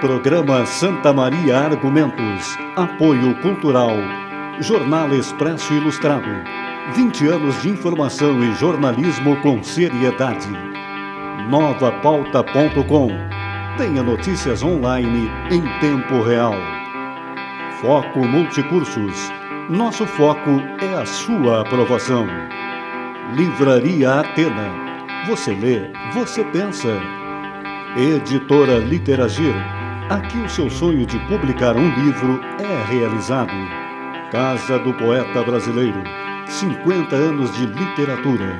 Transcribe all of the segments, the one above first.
Programa Santa Maria Argumentos. Apoio Cultural. Jornal Expresso Ilustrado. 20 anos de informação e jornalismo com seriedade. Novapauta.com. Tenha notícias online em tempo real. Foco Multicursos. Nosso foco é a sua aprovação. Livraria Atena. Você lê, você pensa. Editora Literagir. Aqui o seu sonho de publicar um livro é realizado. Casa do Poeta Brasileiro. 50 anos de literatura.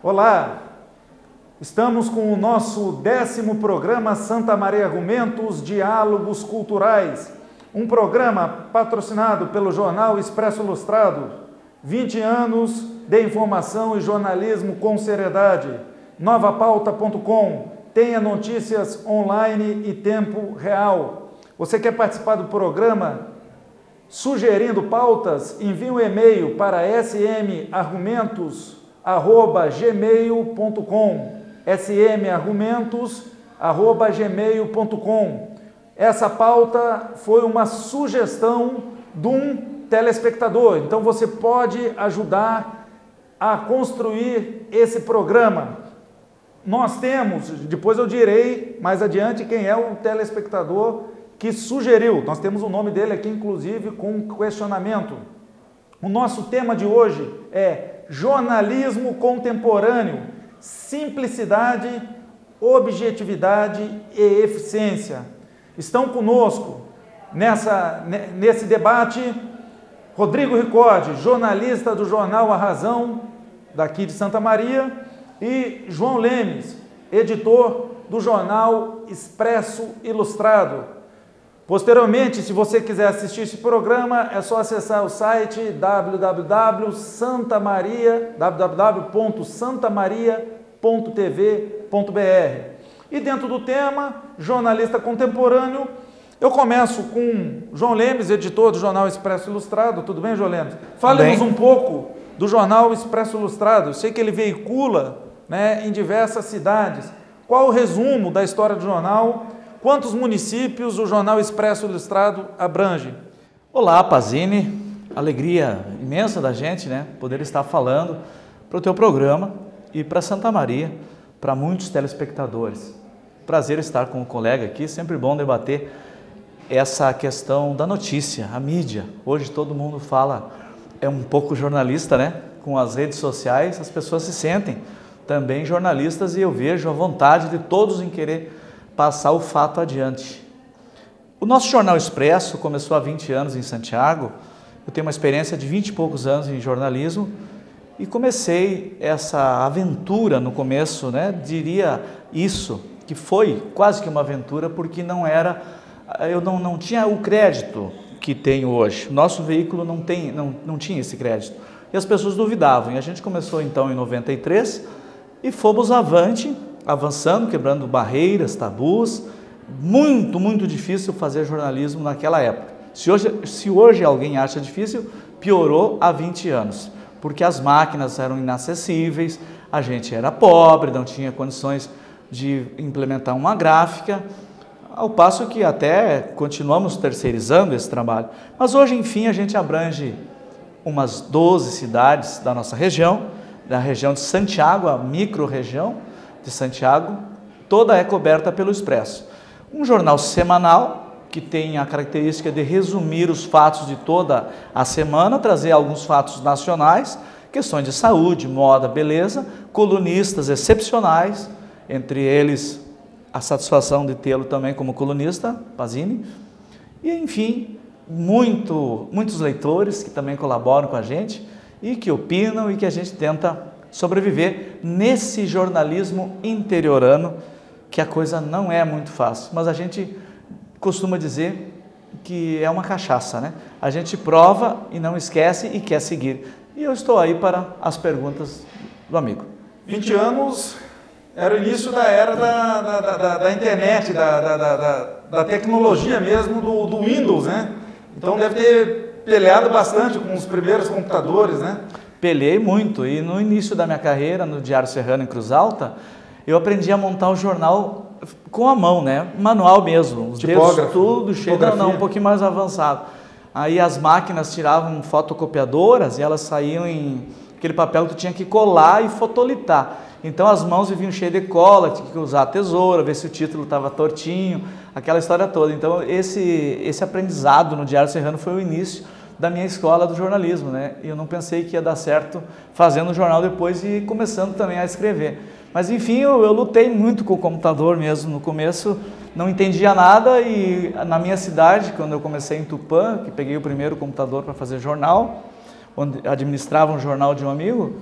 Olá, estamos com o nosso 10º programa Santa Maria Argumentos, Diálogos Culturais, um programa patrocinado pelo Jornal Expresso Ilustrado, 20 anos de informação e jornalismo com seriedade, novapauta.com, tenha notícias online e tempo real. Você quer participar do programa sugerindo pautas? Envie um e-mail para smargumentos@gmail.com, smargumentos@gmail.com. Essa pauta foi uma sugestão de um telespectador, então você pode ajudar a construir esse programa. Nós temos, depois eu direi mais adiante quem é o telespectador que sugeriu, nós temos o nome dele aqui inclusive com questionamento. O nosso tema de hoje é jornalismo contemporâneo, simplicidade, objetividade e eficiência. Estão conosco nesse debate Rodrigo Ricordi, jornalista do jornal A Razão, daqui de Santa Maria, e João Lemes, editor do jornal Expresso Ilustrado. Posteriormente, se você quiser assistir esse programa, é só acessar o site www.santamaria.tv.br. E dentro do tema, jornalista contemporâneo, eu começo com João Lemes, editor do jornal Expresso Ilustrado. Tudo bem, João Lemes? Fale-nos um pouco do jornal Expresso Ilustrado. Eu sei que ele veicula, em diversas cidades. Qual o resumo da história do jornal? Quantos municípios o jornal Expresso Ilustrado abrange? Olá, Pazini. Alegria imensa da gente, poder estar falando para o teu programa e para Santa Maria, para muitos telespectadores. Prazer estar com o colega aqui, sempre bom debater essa questão da notícia, a mídia. Hoje todo mundo fala, é um pouco jornalista, com as redes sociais, as pessoas se sentem também jornalistas e eu vejo a vontade de todos em querer passar o fato adiante. O nosso Jornal Expresso começou há 20 anos em Santiago, eu tenho uma experiência de 20 e poucos anos em jornalismo e comecei essa aventura no começo, diria isso, que foi quase que uma aventura porque eu não tinha o crédito que tenho hoje. Nosso veículo não tinha esse crédito e as pessoas duvidavam. E a gente começou então em 93 e fomos avançando, quebrando barreiras, tabus. Muito, muito difícil fazer jornalismo naquela época. Se hoje alguém acha difícil, piorou há 20 anos, porque as máquinas eram inacessíveis, a gente era pobre, não tinha condições de implementar uma gráfica, ao passo que até continuamos terceirizando esse trabalho. Mas hoje, enfim, a gente abrange umas 12 cidades da nossa região, da região de Santiago, a micro-região de Santiago, toda é coberta pelo Expresso. Um jornal semanal que tem a característica de resumir os fatos de toda a semana, trazer alguns fatos nacionais, questões de saúde, moda, beleza, colunistas excepcionais, entre eles a satisfação de tê-lo também como colunista, Pazini, e enfim, muitos leitores que também colaboram com a gente e que opinam e que a gente tenta sobreviver nesse jornalismo interiorano, que a coisa não é muito fácil, mas a gente costuma dizer que é uma cachaça, A gente prova e não esquece e quer seguir. E eu estou aí para as perguntas do amigo. 20 anos Era o início da era da internet, da tecnologia mesmo, do Windows, né? Então deve ter peleado bastante com os primeiros computadores, né? Pelei muito, e no início da minha carreira, no Diário Serrano em Cruz Alta, eu aprendi a montar o jornal com a mão, né? Manual mesmo, os dedos tudo cheio, não, um pouquinho mais avançado. Aí as máquinas tiravam fotocopiadoras e elas saíam em aquele papel que tu tinha que colar e fotolitar. Então as mãos viviam cheias de cola, tinha que usar a tesoura, ver se o título estava tortinho, aquela história toda. Então esse aprendizado no Diário Serrano foi o início da minha escola do jornalismo, né? E eu não pensei que ia dar certo fazendo o jornal depois e começando também a escrever. Mas enfim, eu lutei muito com o computador mesmo. No começo não entendia nada e na minha cidade, quando eu comecei em Tupã, que peguei o primeiro computador para fazer jornal, onde administrava um jornal de um amigo,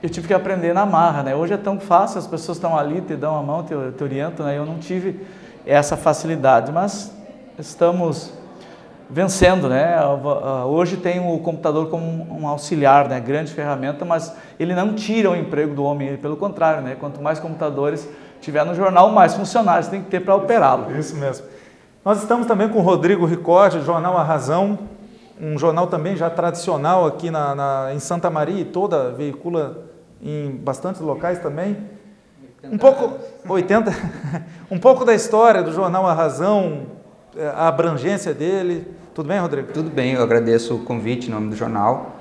eu tive que aprender na marra, né? Hoje é tão fácil, as pessoas estão ali, te dão a mão, te orientam, né? Eu não tive essa facilidade, mas estamos vencendo, né? Hoje tem o computador como um auxiliar, né? Grande ferramenta, mas ele não tira o emprego do homem, pelo contrário, né? Quanto mais computadores tiver no jornal, mais funcionários tem que ter para operá-lo. Isso mesmo. Nós estamos também com o Rodrigo Ricordi, Jornal A Razão, um jornal também já tradicional aqui em Santa Maria, e toda veicula em bastantes locais também. Um pouco da história do Jornal A Razão, a abrangência dele. Tudo bem, Rodrigo? Tudo bem, eu agradeço o convite em nome do jornal.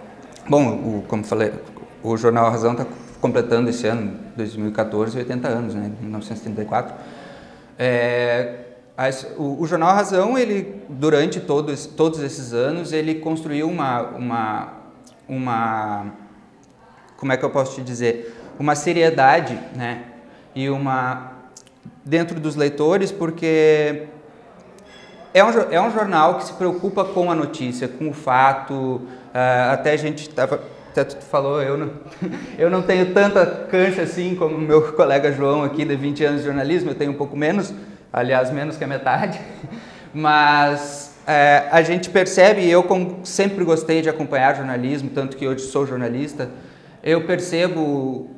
Bom, como falei, o Jornal A Razão está completando esse ano, 2014, 80 anos, né, 1934. O Jornal A Razão, ele, durante todos esses anos, ele construiu como é que eu posso te dizer, uma seriedade, né, e dentro dos leitores, porque é um jornal que se preocupa com a notícia, com o fato. Até a gente até tu falou, eu não tenho tanta cancha assim como o meu colega João aqui, de 20 anos de jornalismo, eu tenho um pouco menos, aliás, menos que a metade, mas a gente percebe, e eu como sempre gostei de acompanhar jornalismo, tanto que hoje sou jornalista, eu percebo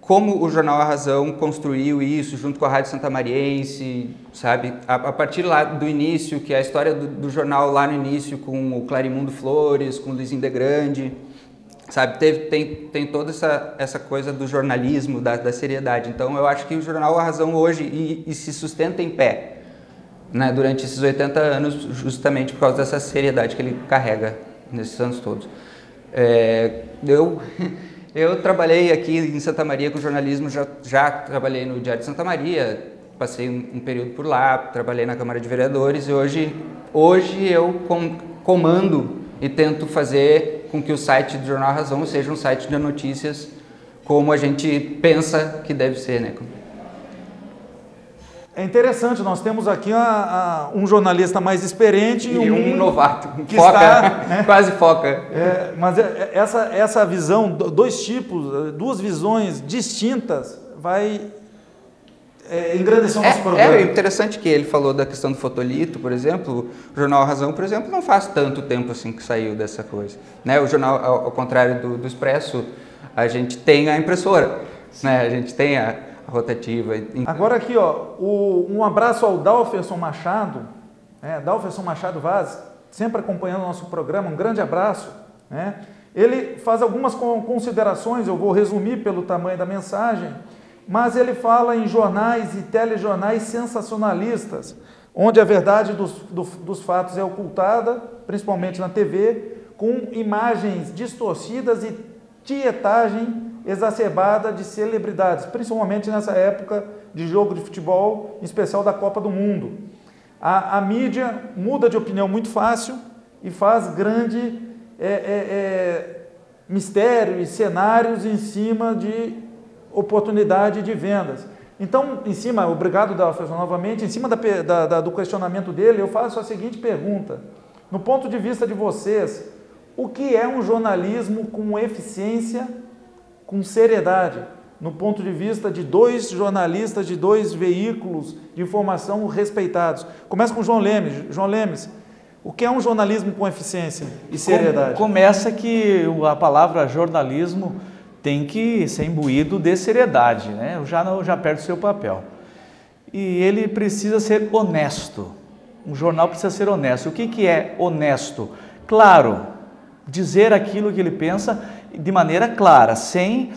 como o Jornal A Razão construiu isso junto com a Rádio Santamariense, sabe? A partir lá do início, que é a história do jornal lá no início, com o Clarimundo Flores, com o Luizinho de Grande, sabe? Tem toda essa coisa do jornalismo, da seriedade. Então, eu acho que o Jornal A Razão hoje e se sustenta em pé, né? Durante esses 80 anos, justamente por causa dessa seriedade que ele carrega nesses anos todos. Eu trabalhei aqui em Santa Maria com jornalismo, já trabalhei no Diário de Santa Maria, passei um período por lá, trabalhei na Câmara de Vereadores e hoje eu comando e tento fazer com que o site do Jornal A Razão seja um site de notícias como a gente pensa que deve ser, né? É interessante, nós temos aqui um jornalista mais experiente e um novato, quase foca. Mas essa visão, dois tipos, duas visões distintas, vai engrandecer o nosso programa. É interessante que ele falou da questão do fotolito, por exemplo. O Jornal A Razão, por exemplo, não faz tanto tempo assim que saiu dessa coisa, né? O jornal, ao contrário do Expresso, a gente tem a impressora, né? A gente tem a rotativa. Agora aqui, ó, um abraço ao Dalferson Machado, Dalferson Machado Vaz, sempre acompanhando o nosso programa, um grande abraço, né? Ele faz algumas considerações, eu vou resumir pelo tamanho da mensagem, mas ele fala em jornais e telejornais sensacionalistas, onde a verdade dos fatos é ocultada, principalmente na TV, com imagens distorcidas e tietagem exacerbada de celebridades, principalmente nessa época de jogo de futebol, em especial da Copa do Mundo. A mídia muda de opinião muito fácil e faz grande mistério e cenários em cima de oportunidade de vendas. Então, obrigado, Dalferson, novamente, em cima do questionamento dele, eu faço a seguinte pergunta. No ponto de vista de vocês, o que é um jornalismo com eficiência, com seriedade, no ponto de vista de dois jornalistas, de dois veículos de informação respeitados? Começa com o João Lemes. João Lemes, o que é um jornalismo com eficiência e seriedade? Começa que a palavra jornalismo tem que ser imbuído de seriedade, né? Já perde o seu papel. E ele precisa ser honesto. Um jornal precisa ser honesto. O que é honesto? Claro, dizer aquilo que ele pensa de maneira clara, sem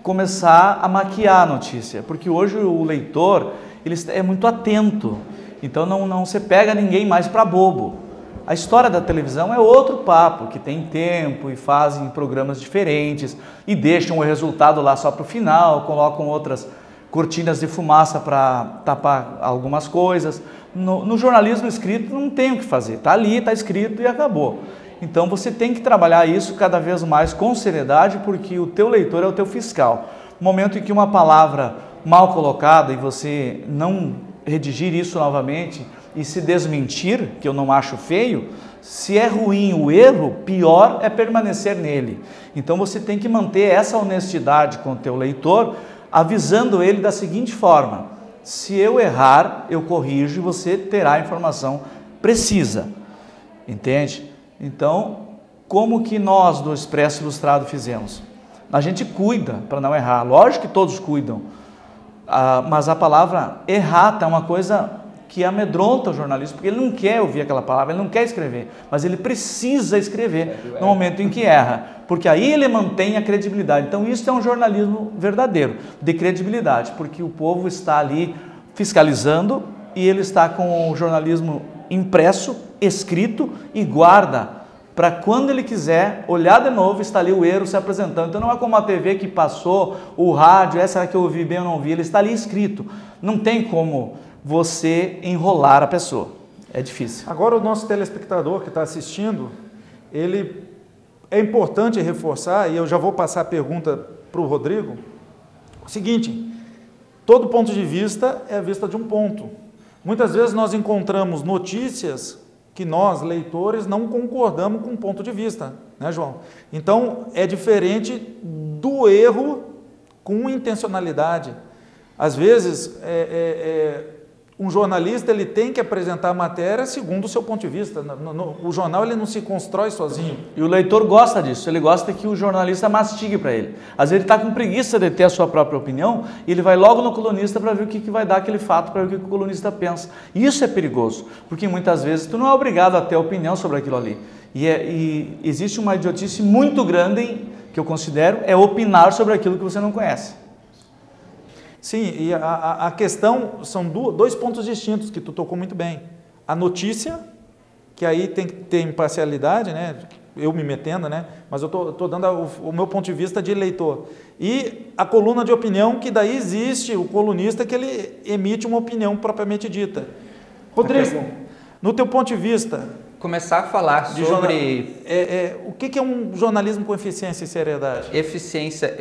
começar a maquiar a notícia, porque hoje o leitor ele é muito atento, então não se pega ninguém mais para bobo. A história da televisão é outro papo, que tem tempo e fazem programas diferentes e deixam o resultado lá só para o final, colocam outras cortinas de fumaça para tapar algumas coisas. No jornalismo escrito não tem o que fazer, está ali, está escrito e acabou. Então você tem que trabalhar isso cada vez mais com seriedade, porque o teu leitor é o teu fiscal. No momento em que uma palavra mal colocada e você não redigir isso novamente e se desmentir, que eu não acho feio, se é ruim o erro, pior é permanecer nele. Então você tem que manter essa honestidade com o teu leitor, avisando ele da seguinte forma: se eu errar, eu corrijo e você terá a informação precisa. Entende? Então, como que nós do Expresso Ilustrado fizemos? A gente cuida para não errar, lógico que todos cuidam, mas a palavra errata é uma coisa que amedronta o jornalista, porque ele não quer ouvir aquela palavra, ele não quer escrever, mas ele precisa escrever no momento em que erra, porque aí ele mantém a credibilidade. Então isso é um jornalismo verdadeiro, de credibilidade, porque o povo está ali fiscalizando e ele está com o jornalismo impresso, escrito e guarda para quando ele quiser olhar de novo, está ali o erro se apresentando. Então não é como a TV que passou, o rádio, será que eu ouvi bem ou não ouvi? Ele está ali escrito, não tem como você enrolar a pessoa, é difícil. Agora o nosso telespectador que está assistindo, ele é importante reforçar, e eu já vou passar a pergunta para o Rodrigo, o seguinte: todo ponto de vista é a vista de um ponto. Muitas vezes nós encontramos notícias que nós, leitores, não concordamos com o ponto de vista, né, João? Então, é diferente do erro com intencionalidade. Às vezes, um jornalista ele tem que apresentar a matéria segundo o seu ponto de vista. O jornal ele não se constrói sozinho. E o leitor gosta disso, ele gosta que o jornalista mastigue para ele. Às vezes ele está com preguiça de ter a sua própria opinião e ele vai logo no colunista para ver o que vai dar aquele fato, para ver o que o colunista pensa. E isso é perigoso, porque muitas vezes tu não é obrigado a ter opinião sobre aquilo ali. E existe uma idiotice muito grande, que eu considero, é opinar sobre aquilo que você não conhece. Sim, e a questão são dois pontos distintos que tu tocou muito bem. A notícia, que aí tem que ter imparcialidade, né? Eu me metendo, né? Mas eu estou dando o meu ponto de vista de leitor. E a coluna de opinião, que daí existe o colunista que ele emite uma opinião propriamente dita. Rodrigo, no teu ponto de vista... Começar a falar sobre... o que é um jornalismo com eficiência e seriedade? Eficiência,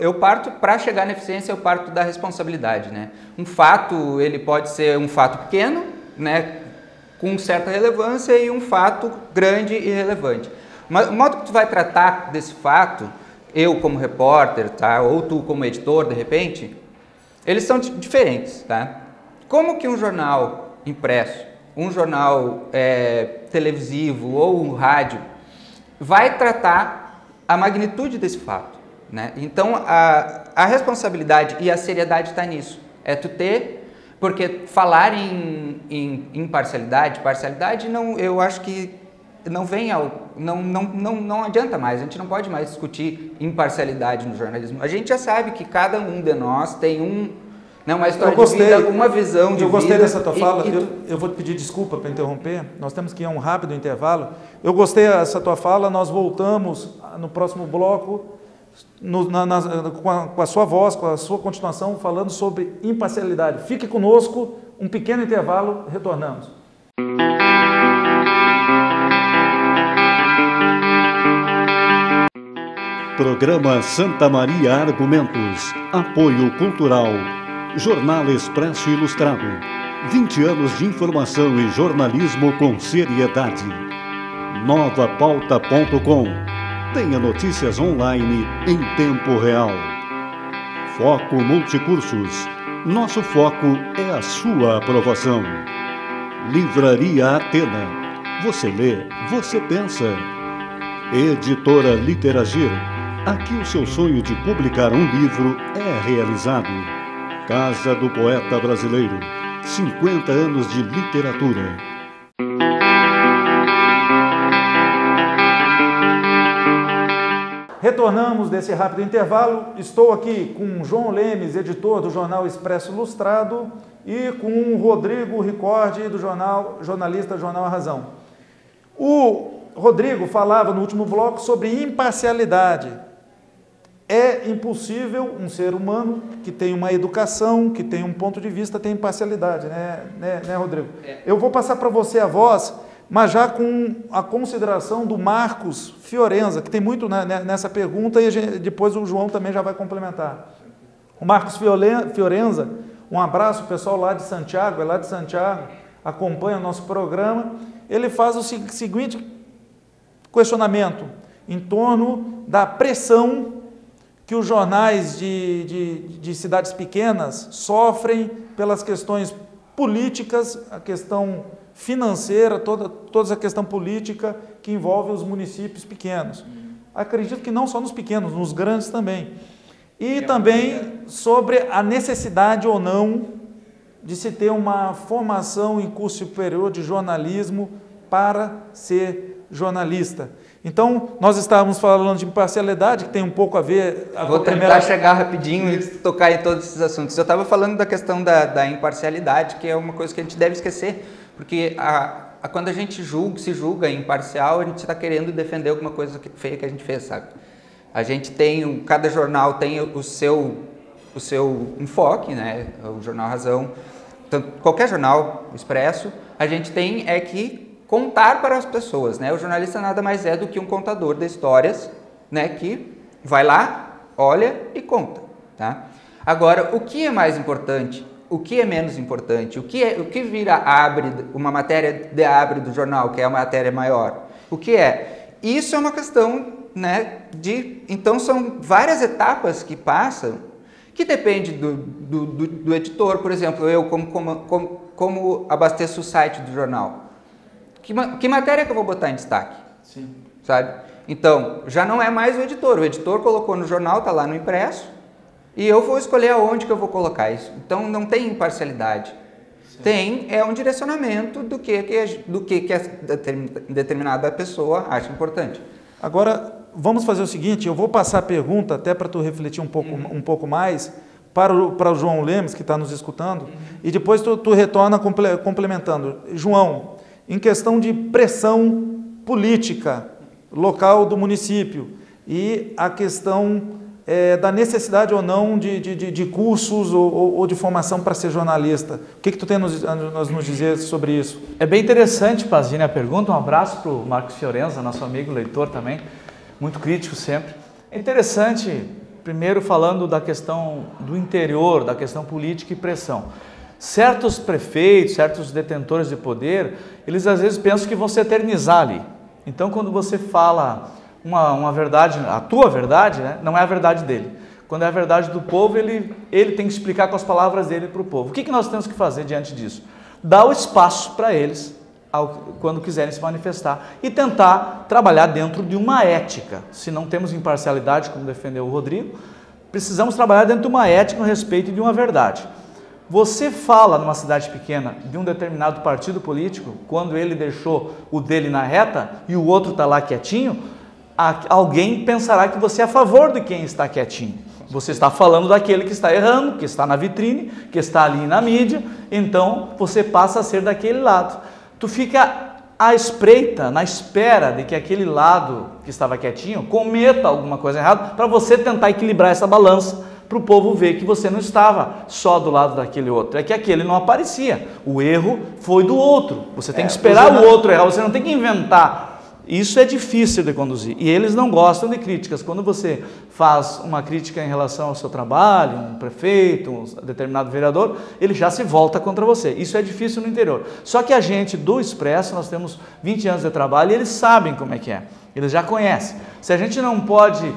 eu parto, para chegar na eficiência, eu parto da responsabilidade, né? Um fato, ele pode ser um fato pequeno, né, com certa relevância, e um fato grande e relevante. Mas o modo que tu vai tratar desse fato, eu como repórter, tá, ou tu como editor, de repente, eles são diferentes, tá? Como que um jornal impresso, um jornal televisivo ou um rádio vai tratar a magnitude desse fato? Né? Então, a responsabilidade e a seriedade está nisso. É tu ter, porque falar em imparcialidade, parcialidade, não, eu acho que não vem não adianta mais. A gente não pode mais discutir imparcialidade no jornalismo. A gente já sabe que cada um de nós tem uma história de vida, uma visão de vida. Eu gostei dessa tua fala. Eu vou te pedir desculpa para interromper. Nós temos que ir a um rápido intervalo. Eu gostei dessa tua fala. Nós voltamos no próximo bloco com a sua voz, com a sua continuação, falando sobre imparcialidade. Fique conosco, um pequeno intervalo, retornamos. Programa Santa Maria Argumentos. Apoio Cultural. Jornal Expresso Ilustrado. 20 anos de informação e jornalismo com seriedade. Novapauta.com. Tenha notícias online em tempo real. Foco Multicursos. Nosso foco é a sua aprovação. Livraria Atena. Você lê, você pensa. Editora Literagir. Aqui o seu sonho de publicar um livro é realizado. Casa do Poeta Brasileiro. 50 anos de literatura. Retornamos desse rápido intervalo. Estou aqui com João Lemes, editor do jornal Expresso Ilustrado, e com Rodrigo Ricordi, do jornalista do Jornal A Razão. O Rodrigo falava no último bloco sobre imparcialidade. É impossível um ser humano que tem uma educação, que tem um ponto de vista, ter imparcialidade, né, Rodrigo? Eu vou passar para você a voz, mas já com a consideração do Marcos Fiorenza, que tem muito nessa pergunta, e depois o João também já vai complementar. O Marcos Fiorenza, um abraço, pessoal lá de Santiago, acompanha o nosso programa. Ele faz o seguinte questionamento em torno da pressão que os jornais de cidades pequenas sofrem pelas questões políticas, a questão financeira, toda a questão política que envolve os municípios pequenos. Acredito que não só nos pequenos, nos grandes também. E também sobre a necessidade ou não de se ter uma formação em curso superior de jornalismo para ser jornalista. Então, nós estávamos falando de imparcialidade, que tem um pouco a ver... Vou tentar chegar rapidinho e tocar em todos esses assuntos. Eu estava falando da questão da imparcialidade, que é uma coisa que a gente deve esquecer, porque quando a gente se julga imparcial, a gente está querendo defender alguma coisa feia que a gente fez, sabe? A gente tem, cada jornal tem o seu enfoque, né? O Jornal Razão, tanto, qualquer jornal, o Expresso, a gente tem que contar para as pessoas, né? O jornalista nada mais é do que um contador de histórias, né? Que vai lá, olha e conta, tá? Agora, o que é mais importante? O que é menos importante? O que vira uma matéria de abre do jornal, que é a matéria maior? O que é? Isso é uma questão, né? Então são várias etapas que passam, que depende do editor. Por exemplo, eu como abasteço o site do jornal. Que matéria que eu vou botar em destaque? Sim. Sabe? Então, já não é mais o editor colocou no jornal, está lá no impresso, e eu vou escolher aonde que eu vou colocar isso. Então, não tem imparcialidade. Sim. Tem um direcionamento do que determinada pessoa acha importante. Agora, vamos fazer o seguinte, eu vou passar a pergunta, até para tu refletir um pouco mais, para o João Lemes, que está nos escutando, e depois tu retorna complementando. João, em questão de pressão política local do município e a questão da necessidade ou não de cursos ou de formação para ser jornalista. O que tu tem a nos dizer sobre isso? É bem interessante, Pazini, a pergunta. Um abraço para o Marcos Fiorenza, nosso amigo leitor também, muito crítico sempre. É interessante, primeiro falando da questão do interior, da questão política e pressão. Certos prefeitos, certos detentores de poder, eles às vezes pensam que vão se eternizar ali. Então, quando você fala uma verdade, a tua verdade, né, não é a verdade dele. Quando é a verdade do povo, ele tem que explicar com as palavras dele para o povo. O que nós temos que fazer diante disso? Dar o espaço para eles, quando quiserem se manifestar, e tentar trabalhar dentro de uma ética. Se não temos imparcialidade, como defendeu o Rodrigo, precisamos trabalhar dentro de uma ética, no respeito de uma verdade. Você fala numa cidade pequena de um determinado partido político, quando ele deixou o dele na reta e o outro está lá quietinho, alguém pensará que você é a favor de quem está quietinho. Você está falando daquele que está errando, que está na vitrine, que está ali na mídia, então você passa a ser daquele lado. Tu fica à espreita, na espera de que aquele lado que estava quietinho cometa alguma coisa errada, para você tentar equilibrar essa balança, para o povo ver que você não estava só do lado daquele outro, é que aquele não aparecia, o erro foi do outro, você tem que esperar o outro errar, você não tem que inventar. Isso é difícil de conduzir, e eles não gostam de críticas. Quando você faz uma crítica em relação ao seu trabalho, um prefeito, um determinado vereador, ele já se volta contra você. Isso é difícil no interior. Só que a gente do Expresso, nós temos 20 anos de trabalho e eles sabem como é que é, eles já conhecem. Se a gente não pode,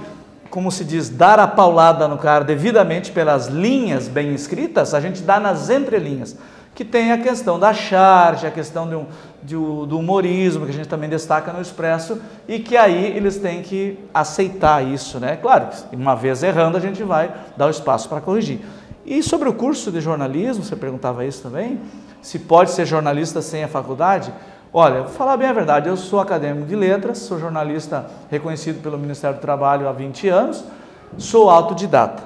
como se diz, dar a paulada no cara devidamente pelas linhas bem escritas, a gente dá nas entrelinhas. que tem a questão da charge, a questão do humorismo, que a gente também destaca no Expresso, e que aí eles têm que aceitar isso, né? Claro, uma vez errando, a gente vai dar o espaço para corrigir. E sobre o curso de jornalismo, você perguntava isso também, se pode ser jornalista sem a faculdade? Olha, vou falar bem a verdade, eu sou acadêmico de letras, sou jornalista reconhecido pelo Ministério do Trabalho há 20 anos, sou autodidata,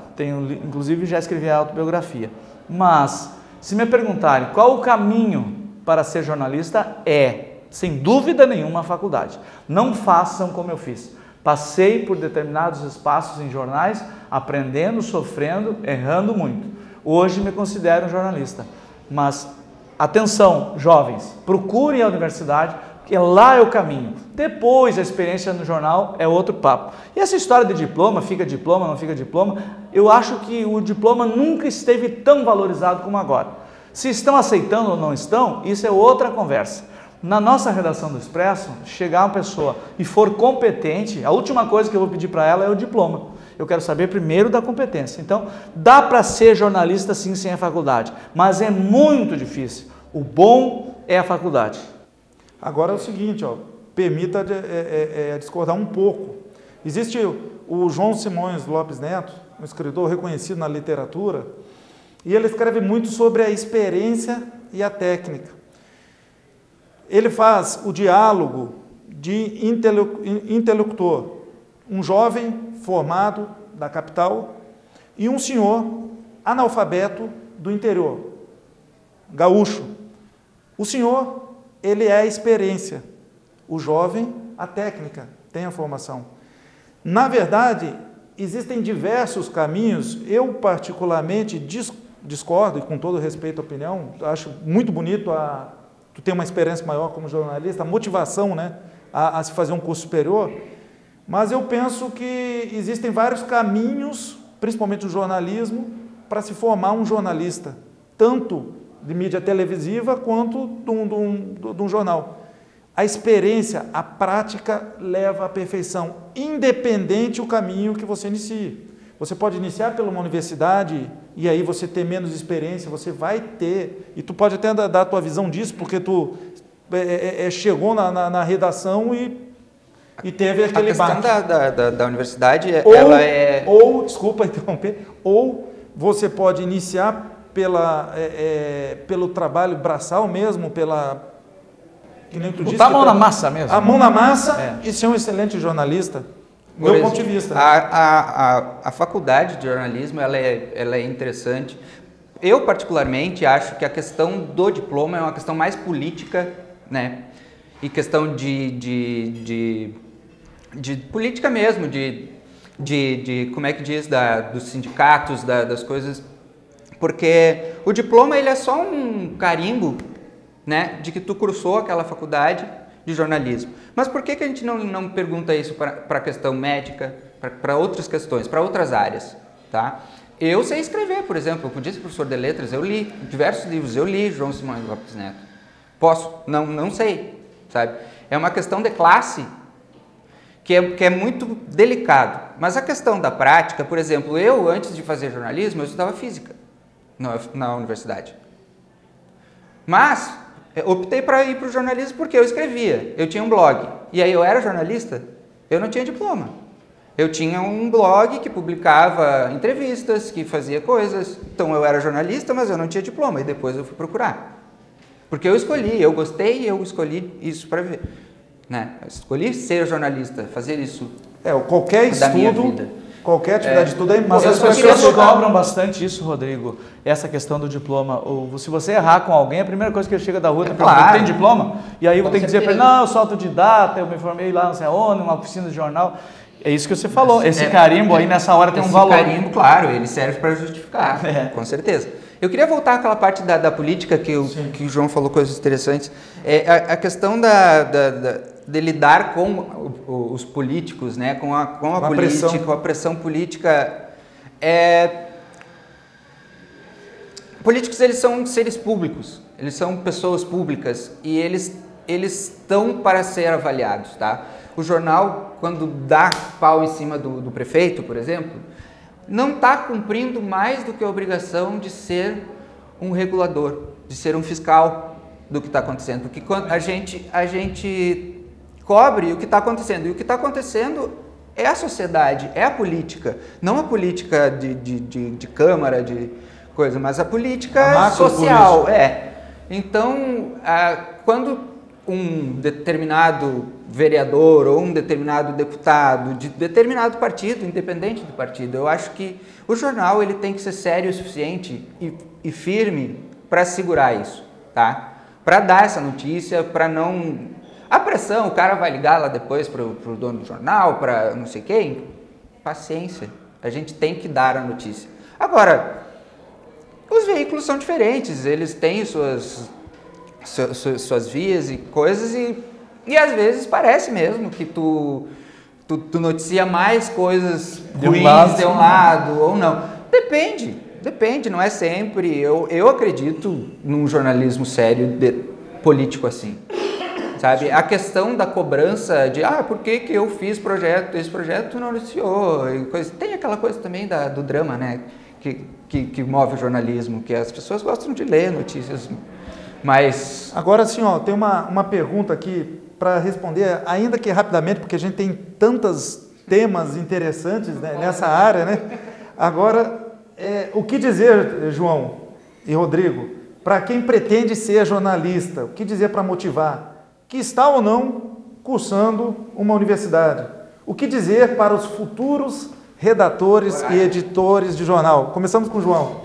inclusive já escrevi a autobiografia, mas se me perguntarem qual o caminho para ser jornalista, sem dúvida nenhuma, a faculdade. Não façam como eu fiz. Passei por determinados espaços em jornais, aprendendo, sofrendo, errando muito. Hoje me considero um jornalista. Mas, atenção, jovens, procurem a universidade, porque lá é o caminho. Depois, a experiência no jornal é outro papo. E essa história de diploma, fica diploma, não fica diploma, eu acho que o diploma nunca esteve tão valorizado como agora. Se estão aceitando ou não estão, isso é outra conversa. Na nossa redação do Expresso, chegar uma pessoa e for competente, a última coisa que eu vou pedir para ela é o diploma. Eu quero saber primeiro da competência. Então, dá para ser jornalista sim sem a faculdade, mas é muito difícil. O bom é a faculdade. Agora é o seguinte, permita discordar um pouco. Existe o João Simões Lopes Neto, um escritor reconhecido na literatura, e ele escreve muito sobre a experiência e a técnica. Ele faz o diálogo de interlocutor, um jovem formado da capital e um senhor analfabeto do interior, gaúcho. O senhor, ele é a experiência, o jovem, a técnica, tem a formação. Na verdade, existem diversos caminhos, eu particularmente discordo, e com todo respeito à opinião, acho muito bonito tu ter uma experiência maior como jornalista, a motivação, né, a se fazer um curso superior, mas eu penso que existem vários caminhos, principalmente no jornalismo, para se formar um jornalista, tanto de mídia televisiva quanto de um jornal. A experiência, a prática leva à perfeição, independente do caminho que você inicie. Você pode iniciar pela uma universidade e aí você ter menos experiência, você vai ter, e tu pode até dar a tua visão disso, porque tu chegou na redação e teve aquele bate. A questão da universidade, desculpa interromper, ou você pode iniciar pelo trabalho braçal mesmo, que nem tu disse. Botar a mão na massa mesmo. A mão na massa e ser um excelente jornalista. Meu ponto de vista. A faculdade de jornalismo ela é interessante. Eu, particularmente, acho que a questão do diploma é uma questão mais política, né? E questão de política mesmo, de como é que diz, dos sindicatos, das coisas. Porque o diploma ele é só um carimbo, né, de que tu cursou aquela faculdade de jornalismo. Mas por que a gente não pergunta isso para a questão médica, para outras questões, para outras áreas, tá? Eu sei escrever, por exemplo, eu podia ser professor de letras, eu li diversos livros, eu li João Simões Lopes Neto. Posso? Não sei, sabe? É uma questão de classe que é muito delicado. Mas a questão da prática, por exemplo, eu antes de fazer jornalismo, eu estudava física na universidade. Mas optei para ir para o jornalismo porque eu escrevia, eu tinha um blog. E aí eu era jornalista, eu não tinha diploma. Eu tinha um blog que publicava entrevistas, que fazia coisas. Então eu era jornalista, mas eu não tinha diploma. E depois eu fui procurar. Porque eu escolhi, eu gostei, eu escolhi isso para ver. Né? Eu escolhi ser jornalista, fazer isso qualquer da minha estudo, vida. Qualquer atividade de estudo é importante. Mas as pessoas cobram bastante isso, Rodrigo, essa questão do diploma. Se você errar com alguém, a primeira coisa que chega da rua é perguntar, tem diploma? E aí eu tenho que dizer para ele, não, eu sou autodidata, eu me formei lá não sei aonde, numa oficina de jornal. É isso que você falou, esse carimbo aí nessa hora tem um valor. Esse carimbo, claro, ele serve para justificar, com certeza. Eu queria voltar àquela parte da política que o João falou coisas interessantes. A questão de lidar com os políticos, né? com a política, com a pressão política. Políticos, eles são seres públicos, eles são pessoas públicas e eles estão para ser avaliados, tá? O jornal, quando dá pau em cima do prefeito, por exemplo, não está cumprindo mais do que a obrigação de ser um regulador. de ser um fiscal do que está acontecendo, porque quando a gente cobre o que está acontecendo, e o que está acontecendo é a sociedade, é a política, não a política de Câmara, de coisa, mas a política social. Então, quando um determinado vereador ou um determinado deputado de determinado partido, independente do partido, eu acho que o jornal ele tem que ser sério o suficiente e firme para segurar isso, tá? Para dar essa notícia, para não... A pressão, o cara vai ligar lá depois para o dono do jornal, para não sei quem. Paciência, a gente tem que dar a notícia. Agora, os veículos são diferentes, eles têm suas vias e coisas e às vezes parece mesmo que tu noticia mais coisas ruins de um lado ou não. Depende, não é sempre. Eu acredito num jornalismo sério político assim. Sabe? A questão da cobrança de por que eu fiz esse projeto não noticiou, tem aquela coisa também do drama, né? Que move o jornalismo, que as pessoas gostam de ler notícias, mas... Agora assim, tem uma pergunta aqui para responder, ainda que rapidamente, porque a gente tem tantos temas interessantes, né, nessa área, né? Agora, o que dizer, João e Rodrigo, para quem pretende ser jornalista, o que dizer para motivar? Que está ou não cursando uma universidade. O que dizer para os futuros redatores e editores de jornal? Começamos com o João.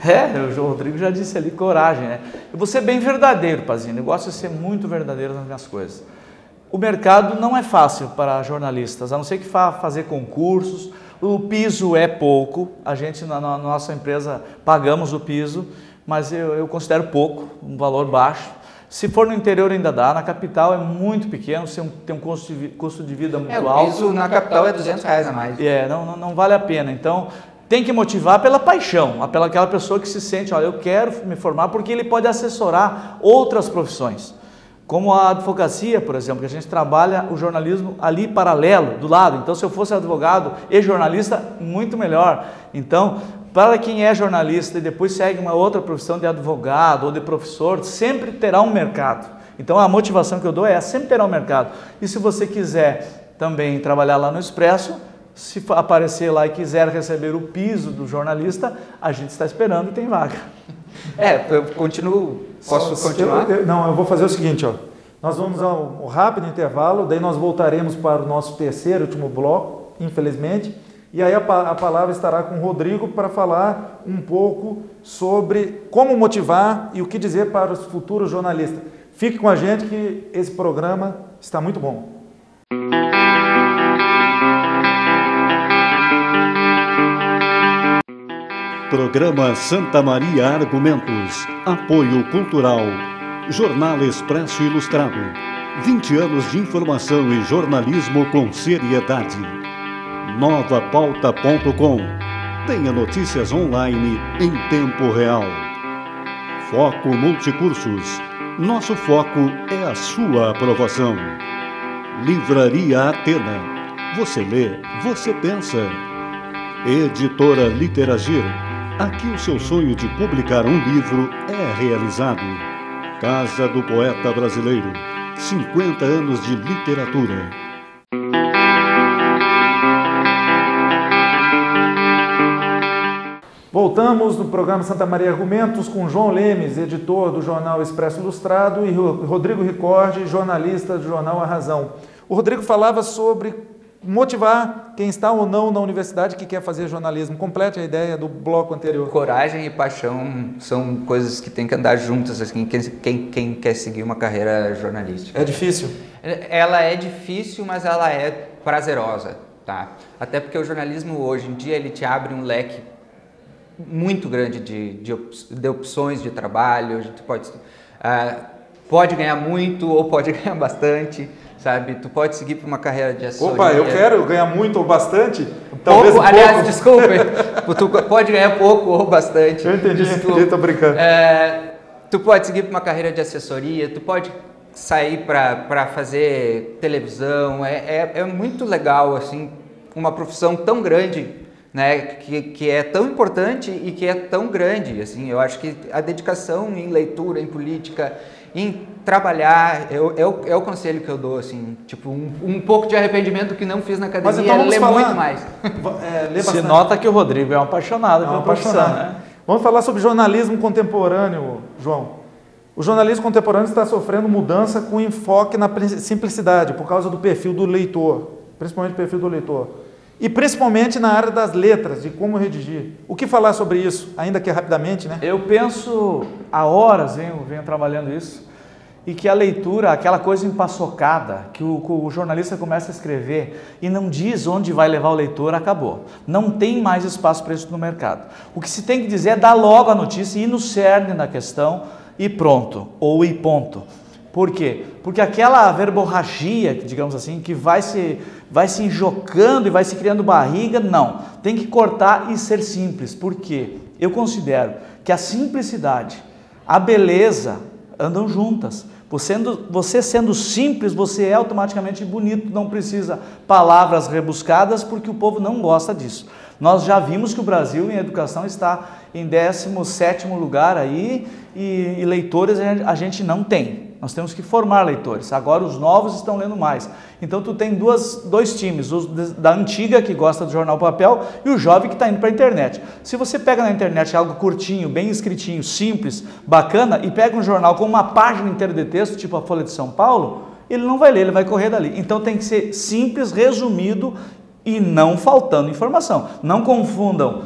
O Rodrigo já disse ali, coragem, né? Eu vou ser bem verdadeiro, Pazini, eu gosto de ser muito verdadeiro nas minhas coisas. O mercado não é fácil para jornalistas, a não ser que fazer concursos, o piso é pouco, a gente na nossa empresa pagamos o piso, mas eu considero pouco, um valor baixo. Se for no interior ainda dá, na capital é muito pequeno, você tem um custo de vida muito alto. O piso na capital é R$200 a mais. Não vale a pena. Então, tem que motivar pela paixão, pela aquela pessoa que se sente, olha, eu quero me formar, porque ele pode assessorar outras profissões. Como a advocacia, por exemplo, que a gente trabalha o jornalismo ali paralelo, do lado. Então, se eu fosse advogado e jornalista, muito melhor. Então, para quem é jornalista e depois segue uma outra profissão de advogado ou de professor, sempre terá um mercado. Então, a motivação que eu dou é sempre terá um mercado. E se você quiser também trabalhar lá no Expresso, se aparecer lá e quiser receber o piso do jornalista, a gente está esperando e tem vaga. Eu continuo. Posso continuar? Eu vou fazer o seguinte, nós vamos a um rápido intervalo, daí nós voltaremos para o nosso terceiro e último bloco, infelizmente, e aí a palavra estará com o Rodrigo para falar um pouco sobre como motivar e o que dizer para os futuros jornalistas. Fique com a gente que esse programa está muito bom. Programa Santa Maria Argumentos. Apoio Cultural. Jornal Expresso Ilustrado. 20 anos de informação e jornalismo com seriedade. Novapauta.com. Tenha notícias online em tempo real. Foco Multicursos. Nosso foco é a sua aprovação. Livraria Atena. Você lê, você pensa. Editora Literagir. Aqui o seu sonho de publicar um livro é realizado. Casa do Poeta Brasileiro. 50 anos de literatura. Voltamos no programa Santa Maria Argumentos com João Lemes, editor do jornal Expresso Ilustrado, e Rodrigo Ricordi, jornalista do jornal A Razão. O Rodrigo falava sobre motivar quem está ou não na universidade que quer fazer jornalismo. Complete a ideia do bloco anterior. Coragem e paixão são coisas que têm que andar juntas, assim, quem quer seguir uma carreira jornalística. É difícil? Ela é difícil, mas ela é prazerosa, tá? Até porque o jornalismo hoje em dia ele te abre um leque muito grande de opções de trabalho. Tu pode ganhar muito ou pode ganhar bastante, sabe? Tu pode seguir por uma carreira de assessoria. Opa, eu quero ganhar muito ou bastante? Talvez pouco, aliás, desculpe, tu pode ganhar pouco ou bastante. Eu entendi, tô brincando. Tu pode seguir por uma carreira de assessoria, tu pode sair para fazer televisão. É muito legal, assim, uma profissão tão grande né, que é tão importante e que é tão grande. Assim, eu acho que a dedicação em leitura, em política, em trabalhar, é o conselho que eu dou, assim, tipo, um pouco de arrependimento que não fiz na academia. Mas então vamos ler falar, muito mais. Se nota que o Rodrigo é um apaixonado pela profissão, né? Vamos falar sobre jornalismo contemporâneo, João. O jornalismo contemporâneo está sofrendo mudança com enfoque na simplicidade, por causa do perfil do leitor, principalmente o perfil do leitor. E principalmente na área das letras, de como redigir. O que falar sobre isso, ainda que rapidamente, né? Eu penso há horas, venho trabalhando isso, e que a leitura, aquela coisa empaçocada, que o jornalista começa a escrever e não diz onde vai levar o leitor, acabou. Não tem mais espaço para isso no mercado. O que se tem que dizer é dar logo a notícia e ir no cerne da questão e pronto, ou e ponto. Por quê? Porque aquela verborragia, digamos assim, que vai se enjocando e vai se criando barriga, não. Tem que cortar e ser simples. Por quê? Eu considero que a simplicidade, a beleza andam juntas. Você sendo simples, você é automaticamente bonito, não precisa palavras rebuscadas, porque o povo não gosta disso. Nós já vimos que o Brasil em educação está em 17º lugar aí, e leitores a gente não tem. Nós temos que formar leitores. Agora os novos estão lendo mais. Então tu tem dois times, os da antiga que gosta do jornal papel e o jovem que está indo para a internet. Se você pega na internet algo curtinho, bem escritinho, simples, bacana, e pega um jornal com uma página inteira de texto, tipo a Folha de São Paulo, ele não vai ler, ele vai correr dali. Então tem que ser simples, resumido e não faltando informação. Não confundam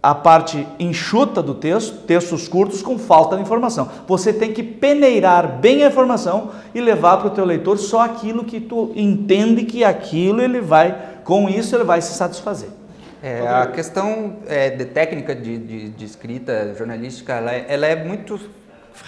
a parte enxuta do texto, textos curtos, com falta de informação. Você tem que peneirar bem a informação e levar para o teu leitor só aquilo que tu entende que aquilo ele vai, com isso ele vai se satisfazer. A questão de técnica de escrita jornalística, ela é muito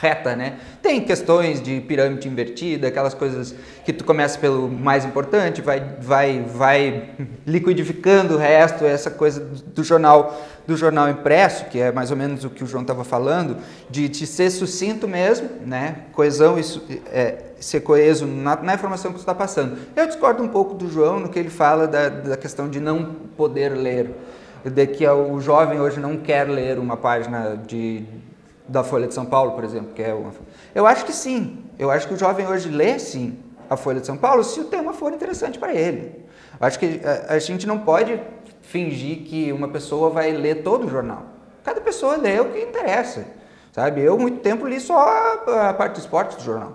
reta, né? Tem questões de pirâmide invertida, aquelas coisas que tu começa pelo mais importante, vai liquidificando o resto, essa coisa do jornal impresso, que é mais ou menos o que o João estava falando, de ser sucinto mesmo, né? Coesão, ser coeso na informação que tu está passando. Eu discordo um pouco do João no que ele fala da questão de não poder ler, de que o jovem hoje não quer ler uma página da Folha de São Paulo, por exemplo, que é eu acho que sim. Eu acho que o jovem hoje lê, sim, a Folha de São Paulo, se o tema for interessante para ele. Eu acho que a gente não pode fingir que uma pessoa vai ler todo o jornal. Cada pessoa lê o que interessa, sabe? Eu, muito tempo, li só a parte de esportes do jornal,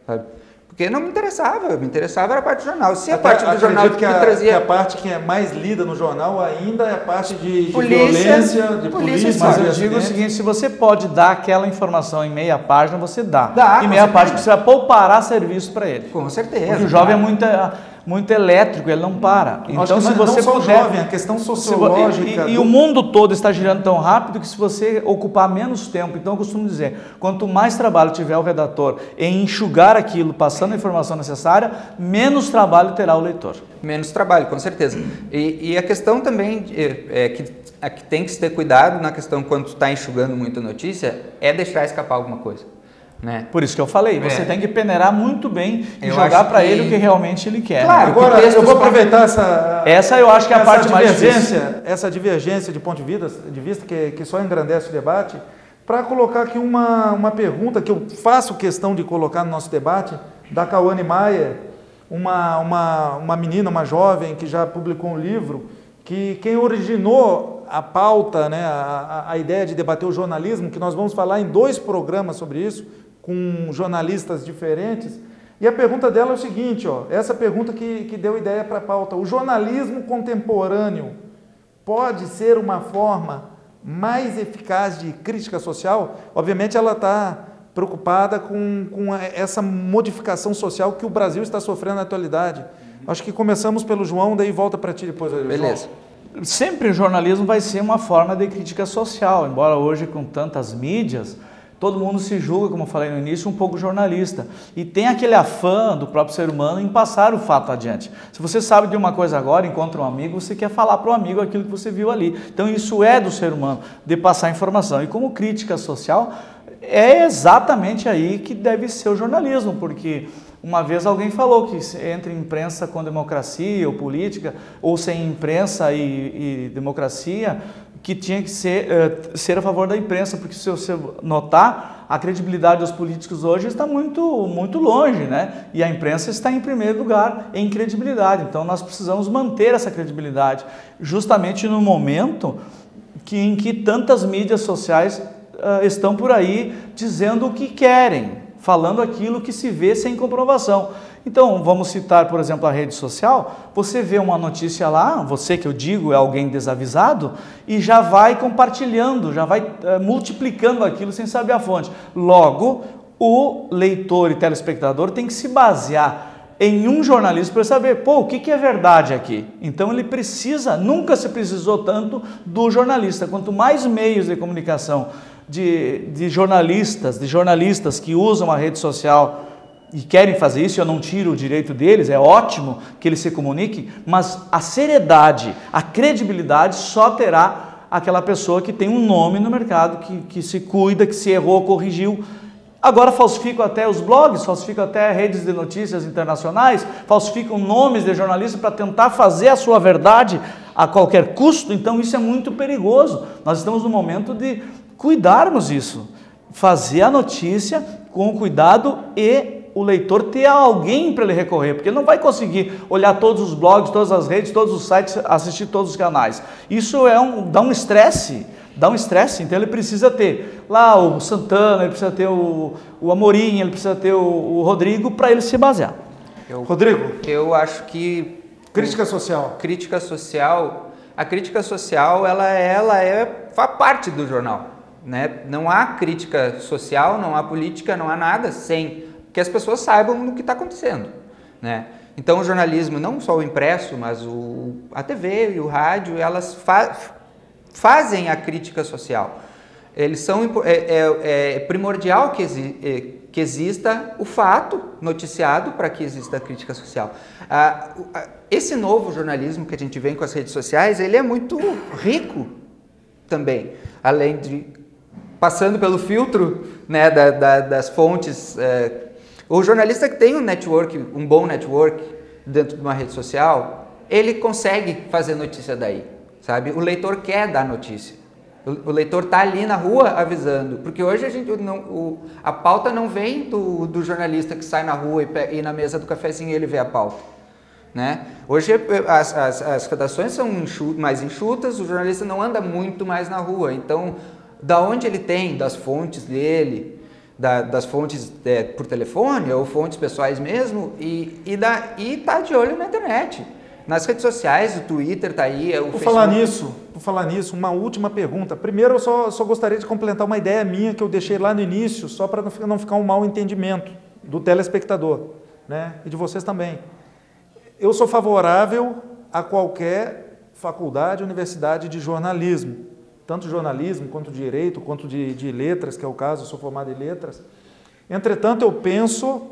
sabe? Porque não me interessava era a parte do jornal. Se a parte do jornal que trazia... que a parte que é mais lida no jornal ainda é a parte de violência, de polícia. Mas eu digo o seguinte, se você pode dar aquela informação em meia página, você dá. Em meia página você vai poupar serviço para ele. Com certeza. Porque o jovem é muito elétrico, ele não para. Então, se você não só puder, jovem, a questão sociológica... E o mundo todo está girando tão rápido que se você ocupar menos tempo, então eu costumo dizer, quanto mais trabalho tiver o redator em enxugar aquilo, passando a informação necessária, menos trabalho terá o leitor. Menos trabalho, com certeza. E a questão também que tem que se ter cuidado na questão quando tu está enxugando muita notícia, é deixar escapar alguma coisa. Né? Por isso que eu falei, você tem que peneirar muito bem e jogar para ele o que realmente ele quer. Claro, agora eu vou aproveitar essa eu acho que é a parte mais difícil. Essa divergência de ponto de vista que só engrandece o debate, para colocar aqui uma pergunta que eu faço questão de colocar no nosso debate, da Cauane Maia, uma menina, uma jovem que já publicou um livro, que quem originou a pauta, né, a ideia de debater o jornalismo, que nós vamos falar em 2 programas sobre isso, com jornalistas diferentes, e a pergunta dela é o seguinte, essa pergunta que deu ideia para a pauta: o jornalismo contemporâneo pode ser uma forma mais eficaz de crítica social? Obviamente ela está preocupada com essa modificação social que o Brasil está sofrendo na atualidade. Acho que começamos pelo João, daí volta para ti depois. Beleza. João. Sempre o jornalismo vai ser uma forma de crítica social, embora hoje com tantas mídias, todo mundo se julga, como eu falei no início, um pouco jornalista. E tem aquele afã do próprio ser humano em passar o fato adiante. Se você sabe de uma coisa agora, encontra um amigo, você quer falar para o amigo aquilo que você viu ali. Então isso é do ser humano, de passar informação. E como crítica social, é exatamente aí que deve ser o jornalismo, porque Uma vez alguém falou que entre imprensa com democracia ou política, ou sem imprensa e democracia, que tinha que ser a favor da imprensa, porque se você notar, a credibilidade dos políticos hoje está muito, muito longe, né? E a imprensa está em primeiro lugar em credibilidade. Então nós precisamos manter essa credibilidade, justamente no momento em que tantas mídias sociais estão por aí dizendo o que querem, falando aquilo que se vê sem comprovação. Então, vamos citar, por exemplo, a rede social. Você vê uma notícia lá, você que eu digo é alguém desavisado, e já vai compartilhando, já vai multiplicando aquilo sem saber a fonte. Logo, o leitor e telespectador tem que se basear em um jornalista para saber, o que é verdade aqui? Então ele precisa, nunca se precisou tanto do jornalista. Quanto mais meios de comunicação de jornalistas que usam a rede social e querem fazer isso, eu não tiro o direito deles, é ótimo que eles se comuniquem, mas a seriedade, a credibilidade só terá aquela pessoa que tem um nome no mercado, que se cuida, que se errou, corrigiu. Agora falsificam até os blogs, falsificam até redes de notícias internacionais, falsificam nomes de jornalistas para tentar fazer a sua verdade a qualquer custo. Então isso é muito perigoso. Nós estamos no momento de cuidarmos disso, fazer a notícia com cuidado e o leitor ter alguém para ele recorrer, porque ele não vai conseguir olhar todos os blogs, todas as redes, todos os sites, assistir todos os canais. Isso dá um estresse, então ele precisa ter lá o Santana, ele precisa ter o Amorim, ele precisa ter o Rodrigo para ele se basear. Rodrigo? Eu acho que... Crítica social. A crítica social, faz parte do jornal, né? Não há crítica social, não há política, não há nada sem que as pessoas saibam do que está acontecendo, né? Então o jornalismo, não só o impresso, mas a TV e o rádio, elas fazem a crítica social. Eles são primordial que exista o fato noticiado para que exista a crítica social. Esse novo jornalismo que a gente vê com as redes sociais, ele é muito rico também, além de passando pelo filtro, né, das fontes. O jornalista que tem um bom network dentro de uma rede social, ele consegue fazer notícia daí, sabe? O leitor quer dar notícia. O leitor está ali na rua avisando, porque hoje a pauta não vem do jornalista que sai na rua e na mesa do cafezinho ele vê a pauta, né? Hoje as redações são mais enxutas, o jornalista não anda muito mais na rua, então da onde ele tem, das fontes dele, das fontes por telefone ou fontes pessoais mesmo, e tá de olho na internet, nas redes sociais, o Twitter tá aí, o Facebook. Por falar nisso, uma última pergunta. Primeiro, eu só gostaria de complementar uma ideia minha que eu deixei lá no início, só para não ficar um mau entendimento do telespectador, né? E de vocês também. Eu sou favorável a qualquer faculdade, universidade de jornalismo, tanto jornalismo, quanto direito, quanto de letras, que é o caso, eu sou formado em letras. Entretanto, eu penso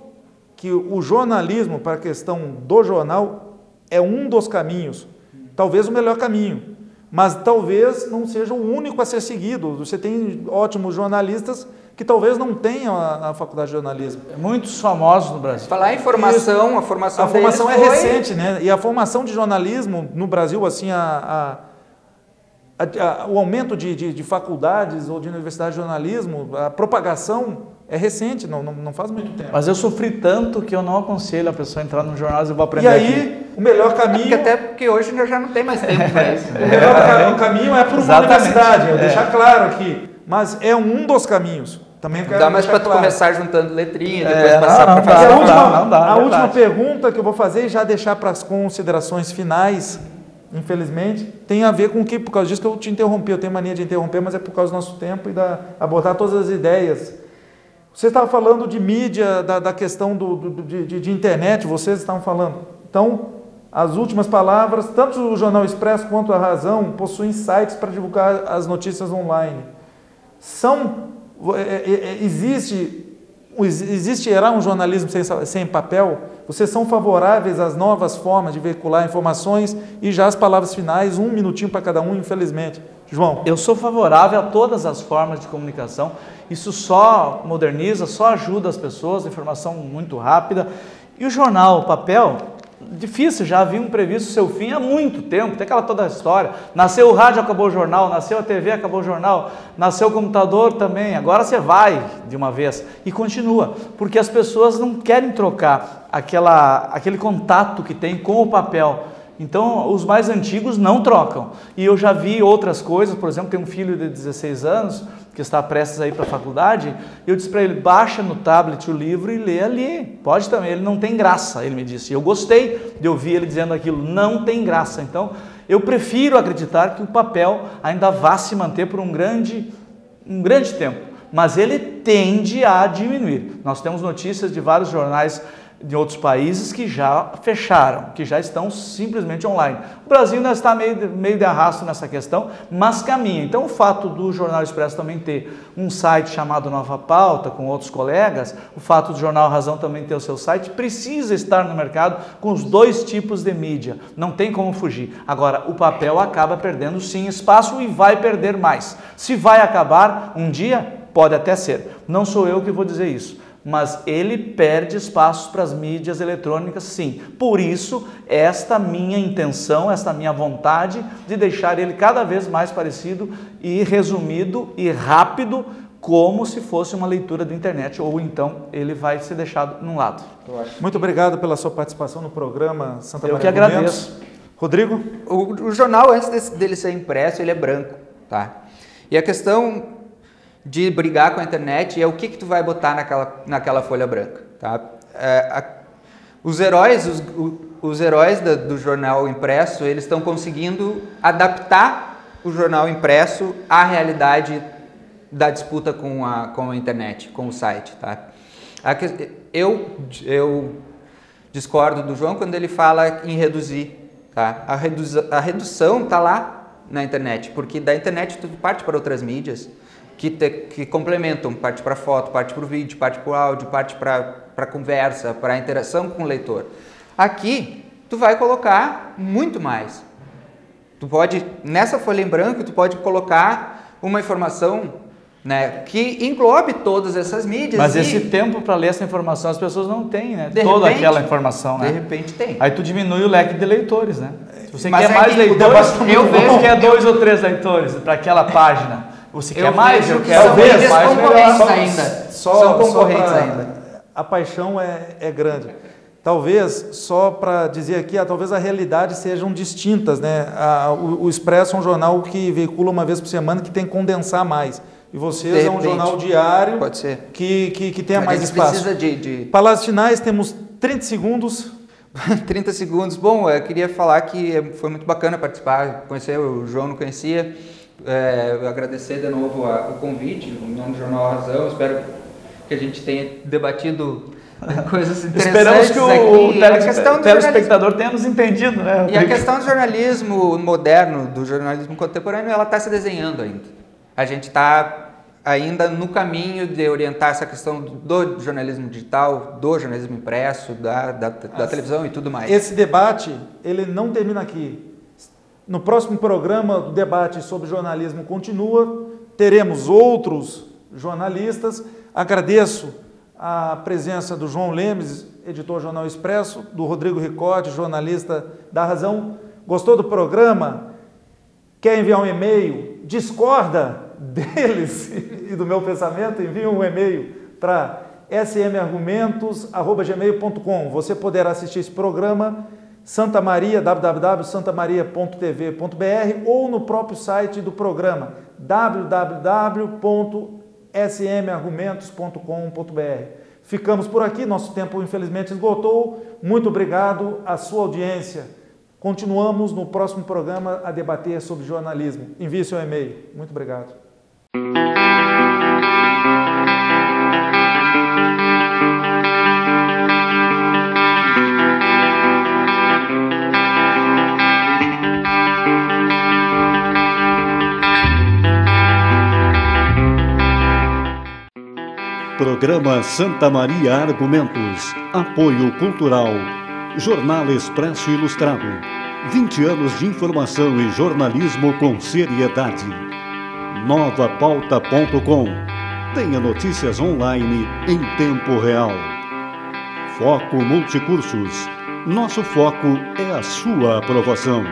que o jornalismo, para a questão do jornal, é um dos caminhos, talvez o melhor caminho, mas talvez não seja o único a ser seguido. Você tem ótimos jornalistas que talvez não tenham a faculdade de jornalismo. Muitos famosos no Brasil. Falar em formação, a formação é recente, né? E a formação de jornalismo no Brasil, assim, o aumento de faculdades ou de universidades de jornalismo, a propagação é recente, não faz muito tempo. Mas eu sofri tanto que eu não aconselho a pessoa a entrar no jornal, eu vou aprender aqui. E aí, o melhor caminho... Até porque hoje já não tem mais tempo para isso. O melhor caminho é para uma universidade, eu deixar claro aqui. Mas é um dos caminhos. Também quero dá mais para tu começar juntando letrinha, depois passar para fazer... A última pergunta que eu vou fazer, e já deixar para as considerações finais, infelizmente, tem a ver com que, por causa disso que eu te interrompi, eu tenho mania de interromper, mas é por causa do nosso tempo e abordar todas as ideias. Você estava falando de mídia, da questão de internet, vocês estavam falando. Então, as últimas palavras, tanto o Jornal Expresso quanto a Razão possuem sites para divulgar as notícias online. Existirá um jornalismo sem papel? Vocês são favoráveis às novas formas de veicular informações? E já as palavras finais, 1 minutinho para cada um, infelizmente. João? Eu sou favorável a todas as formas de comunicação. Isso só moderniza, só ajuda as pessoas, informação muito rápida. E o jornal, o papel, difícil, já haviam previsto seu fim há muito tempo, tem aquela toda a história. Nasceu o rádio, acabou o jornal, nasceu a TV, acabou o jornal, nasceu o computador também, agora você vai de uma vez e continua, porque as pessoas não querem trocar aquele contato que tem com o papel. Então, os mais antigos não trocam. E eu já vi outras coisas, por exemplo, tem um filho de 16 anos que está prestes a ir para a faculdade, eu disse para ele, baixa no tablet o livro e lê ali. Pode também, ele não tem graça, ele me disse. Eu gostei de ouvir ele dizendo aquilo, não tem graça. Então, eu prefiro acreditar que o papel ainda vá se manter por um grande tempo, mas ele tende a diminuir. Nós temos notícias de vários jornais de outros países que já fecharam, que já estão simplesmente online. O Brasil ainda está meio de arrasto nessa questão, mas caminha. Então, o fato do Jornal Expresso também ter um site chamado Nova Pauta, com outros colegas, o fato do Jornal Razão também ter o seu site, precisa estar no mercado com os dois tipos de mídia. Não tem como fugir. Agora, o papel acaba perdendo sim espaço e vai perder mais. Se vai acabar um dia, pode até ser. Não sou eu que vou dizer isso. Mas ele perde espaços para as mídias eletrônicas, sim. Por isso, esta minha intenção, esta minha vontade de deixar ele cada vez mais parecido e resumido e rápido, como se fosse uma leitura da internet, ou então ele vai ser deixado num lado. Muito obrigado pela sua participação no programa Santa Maria. Eu que agradeço. Rodrigo? O jornal, antes dele ser impresso, ele é branco, tá? E a questão de brigar com a internet é o que tu vai botar naquela folha branca, tá? Os heróis do jornal impresso, eles estão conseguindo adaptar o jornal impresso à realidade da disputa com a internet, com o site, tá? Eu discordo do João quando ele fala em reduzir, tá? A redução está lá na internet, porque da internet tu parte para outras mídias que complementam, parte para foto, parte para o vídeo, parte para o áudio, parte para conversa, para interação com o leitor. Aqui, tu vai colocar muito mais. Tu pode, nessa folha em branco, tu pode colocar uma informação, né, que englobe todas essas mídias. Mas esse tempo para ler essa informação as pessoas não têm, né? Toda aquela informação, né? De repente tem. Aí tu diminui o leque de leitores, né? Se você Mas quer mais leitores, eu vejo que é 2 ou 3 leitores para aquela página. Você quer mais? Eu quero talvez mais concorrentes ainda. São concorrentes ainda. A paixão é grande. Talvez, só para dizer aqui, talvez a realidade sejam distintas, né? O Expresso é um jornal que veicula uma vez por semana, que tem que condensar mais. E vocês é um jornal diário, pode ser, que tenha mais espaço. Precisa Palavras finais, temos 30 segundos. 30 segundos. Bom, eu queria falar que foi muito bacana participar, conhecer o João, não conhecia. Eu agradecer de novo o convite, em nome do Jornal Razão. Espero que a gente tenha debatido coisas interessantes. Esperamos que o telespectador tenha nos entendido, né? E a questão do jornalismo moderno, do jornalismo contemporâneo, ela está se desenhando ainda. A gente está ainda no caminho de orientar essa questão do jornalismo digital, do jornalismo impresso, da televisão e tudo mais. Esse debate, ele não termina aqui. No próximo programa, o debate sobre jornalismo continua. Teremos outros jornalistas. Agradeço a presença do João Lemes, editor do Jornal Expresso, do Rodrigo Ricotti, jornalista da Razão. Gostou do programa? Quer enviar um e-mail? Discorda deles e do meu pensamento? Envie um e-mail para smargumentos@gmail.com. Você poderá assistir esse programa Santa Maria, www.santamaria.tv.br ou no próprio site do programa www.smargumentos.com.br. Ficamos por aqui, nosso tempo infelizmente esgotou. Muito obrigado à sua audiência. Continuamos no próximo programa a debater sobre jornalismo. Envie seu e-mail. Muito obrigado. Programa Santa Maria Argumentos. Apoio Cultural. Jornal Expresso Ilustrado. 20 anos de informação e jornalismo com seriedade. Novapauta.com. Tenha notícias online em tempo real. Foco Multicursos. Nosso foco é a sua aprovação.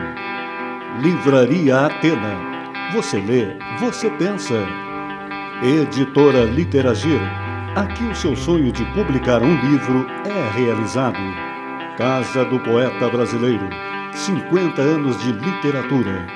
Livraria Atena. Você lê, você pensa. Editora Literagir. Aqui o seu sonho de publicar um livro é realizado. Casa do Poeta Brasileiro. 50 anos de literatura.